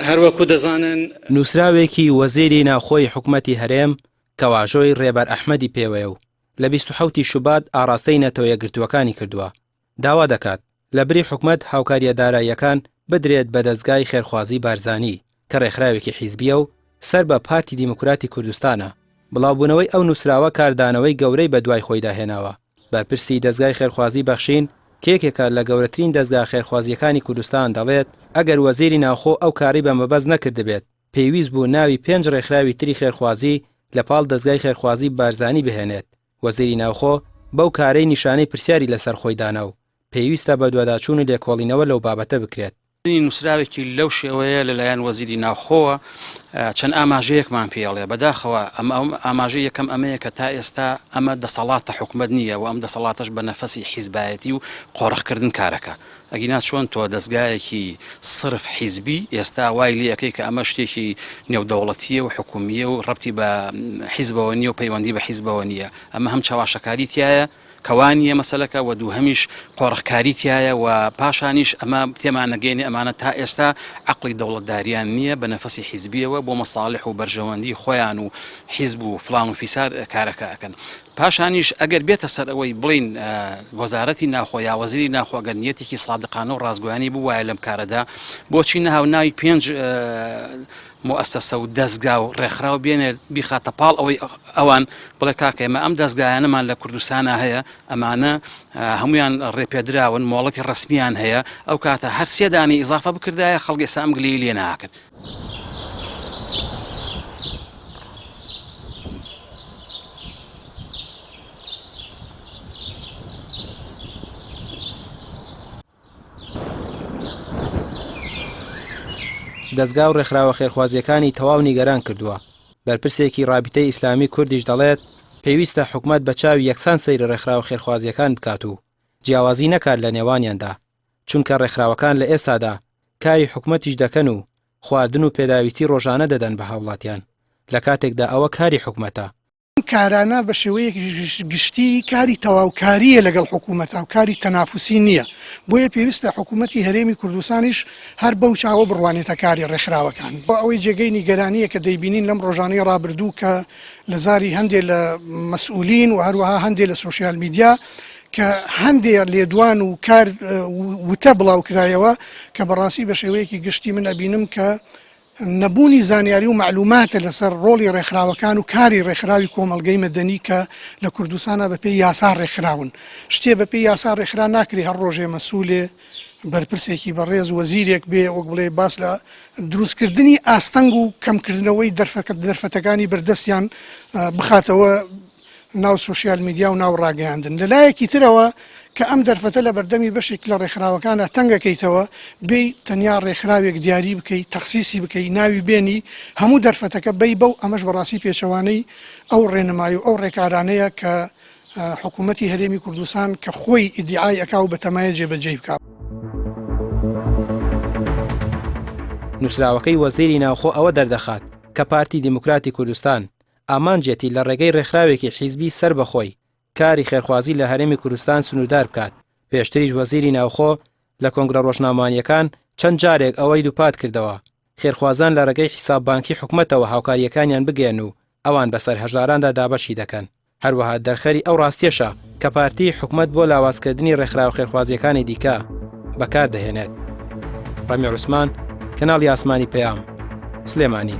هەروەکو دەزانن نووسراوێکی وەزیری ناوخۆی حکوومەتی هەرێم کەواژۆی ڕێبەر ئەحمەدی پێوەیە و لە 27 شوبات ئاڕاستەی نەتەوە یەکگرتووەکانی کردووە. داوا دەکات لە بری حکوومەت هاوکاریە داراییەکان بدرێت بە دەستگای خێرخوازی بارزانی کە ڕێکخراوێکی حیزبیە و سەر بە پارتی دیموکراتی کوردستانە. بڵاوبوونەوەی ئەو نووسراوە کاردانەوەی گەورەی بە دوای خۆی داهێناوە. بەرپرسی دەستگای خێرخوازی بەخشین کێکێکە لە گەورەترین دەستگا خێرخوازیەکانی کوردستان دەڵێت ئەگەر وەزیری ناوخۆ ئەو کاری بە مەبەست نەکردبێت پێویست بوو ناوی 5 ڕێکخراوی تری خێرخوازی لە پاڵ دەستگای خێرخوازی بارزانی بهێنێت. وەزیری ناوخۆ بەو کارەی نیشانەی پرسیاری لەسەر خۆی دانا و پێویستە بە دوواداچوون و لێکۆڵینەوە لەو بابەتە بکرێت. نووسراوێکی لەو شێوەیە لەلایەن وەزیری ناوخۆوە چەند ئاماژەیەکمان پێڵێ بەداخەوە ئەم ئاماژەی یەکەم ئەمەیە کە تا ئێستا ئەمە دەسەڵاتە حکوومەت نییە و ئەم دەسەڵاتش بە نەفەسی حیزبایەتی و قۆڕەخکردن کارەکە. ئەگینا چۆن تۆ دەستگایەکی صرف حیزبی ئێستا وای لێ یەکەی کە ئەمە شتێکی نێودەوڵەتیە و حکومیە و ڕەبتی بە حیزبەوە نیە و پەیوەندی بە حیزبەوە نییە. ئەمە هەم چاواشەکاری تایە کەوانیە مەسەلەکە و دووهەمیش قۆڕەخکاری تایە و پاشانیش ئەمە تێمان نەگەێنێ ئەمانە تا ئێستا عەقڵی دەوڵەتداریان نییە بە نەفەسی حیزبیەوە بۆ مەساڵح و بەرژەوەندی خۆیان و حیزب و فڵان و فیسار کارەکە ئەکەن. پاشانیش ئەگەر بێتە سەر ئەوەی بڵین وەزارەتی ناوخۆ یا وەزیری ناوخۆ ئەگەر نیەتێکی سادقانە و ڕازگویانی بووایە لەم کارەدا بۆچی نەهاو ناوی 5 مؤسسە و دەستگا و ڕێکخراو بێنێت بیخاتە پاڵ ئەوەی ئەوان بڵێ کاکە ئێمە ئەم دەستگایانەمان لە کوردستانە هەیە ئەمانە هەمویان ڕێپێدراون مۆڵەتی ڕسمیان هەیە ئەو کاتە هەر سێدانی ئیزافە بکردایە خەڵکی ئێستا ئەم گلەیی لێ ناکرد. دەستگا و ڕێکخراوە خێرخوازیەکانی تەواو نیگەران کردووە. بەرپرسێکی ڕابطەی ئیسلامی کوردیش دەڵێت پێویستە حکوومەت بە چاوی یەکسان سەیری ڕێکخراوە خێرخوازیەکان بکات و جیاوازی نەکات لە نێوانیاندا، چونکە ڕێکخراوەکان لە ئێستادا کاری حکوومەتیش دەکەن و خواردن و پێداویستی ڕۆژانە دەدەن بە هاوڵاتیان لە کاتێکدا ئەوە کاری حکوومەتە. کارانە بە شێوەیەکی گشتی کاری تەواوکاریە لەگەڵ حکوومەتە و کاری تەنافوسی نییە. بۆیە پێویستە حکوومەتی هەرێمی کوردستانیش هەر بەو چاوە بڕوانێتە کاری ڕێکخراوەکان. بۆ ئەوەی جێگەی نیگەرانیە کە دەیبینین لەم ڕۆژانەی ڕابردوو کە لە زاری هەندێک لە مەسئولین و هەروەها هەندێک لە سوشیال میدیا کە هەندێک لێدوان و کار وتە بڵاوکرایەوە کە بەڕاستی بە شێوەیەکی گشتی من ئەبینم کە نەبوونی زانیاری و معلوماتە لەسەر ڕۆڵی ڕێکخراوەکان و کاری ڕێکخراوی کۆمەلگەی مەدەنی کە لە کوردستانە بەپێی یاسا ڕێکخراون. شتێ بەپێی یاسا ڕێکخرا ناکری هەر ڕۆژێ مەسئولێ بەرپرسێکی بەڕێز وەزیرێک بێ وەک بڵێ باس لە دروستکردنی ئاستەنگ و کەمکردنەوەی دەرفەتەکانی بەردەستیان بخاتەوە ناو سوشیال میدیا و ناو ڕاگەیاندن. لەلایەکی ترەوە کە ئەم دەرفەتە لە بەردەمی بەشێک لە ڕێکخراوەکانە تەنگەکەیتەوە بێ تەنیا ڕێکخراوێک دیاری بکەیت تەخسیسی بکەی ناوی بێنی هەموو دەرفەتەکە بەی بەو ئەمەش بەڕاستی پێچەوانەی ئەو ڕێنمایی و ئەو ڕێکارانەیە کە حکوومەتی هەرێمی کوردستان کە خۆی ئیدعای ئەکا و بەتەمایە جێبەجێ بکات. نووسراوەکەی وەزیری ناوخۆ ئەوە دەردەخات کە پارتی دیموکراتی کوردستان ئامانجێتی لە ڕێگەی ڕێکخراوێکی حیزبی سەر بەخۆی کاری خێرخوازی لە هەرێمی کوردستان سنوردار بکات. پێشتریش وەزیری ناوخۆ لە کۆنگرە ڕۆژنامەوانیەکان چەند جارێک ئەوەی دووپات کردەوە خێرخوازان لە ڕێگەی حیساببانکی حکوومەتەوە هاوکاریەکانیان بگێن و ئەوان بەسەر هەژاراندا دابەشی دەکەن. هەروەها دەرخەری ئەو ڕاستیەشە کە پارتی حکوومەت بۆ لاوازکردنی ڕێکخراو خێرخوازیەکانی دیکە بەکار دەهێنێت. ڕەمی عوسمان، کەناڵی ئاسمانی پەیام، سلێمانی.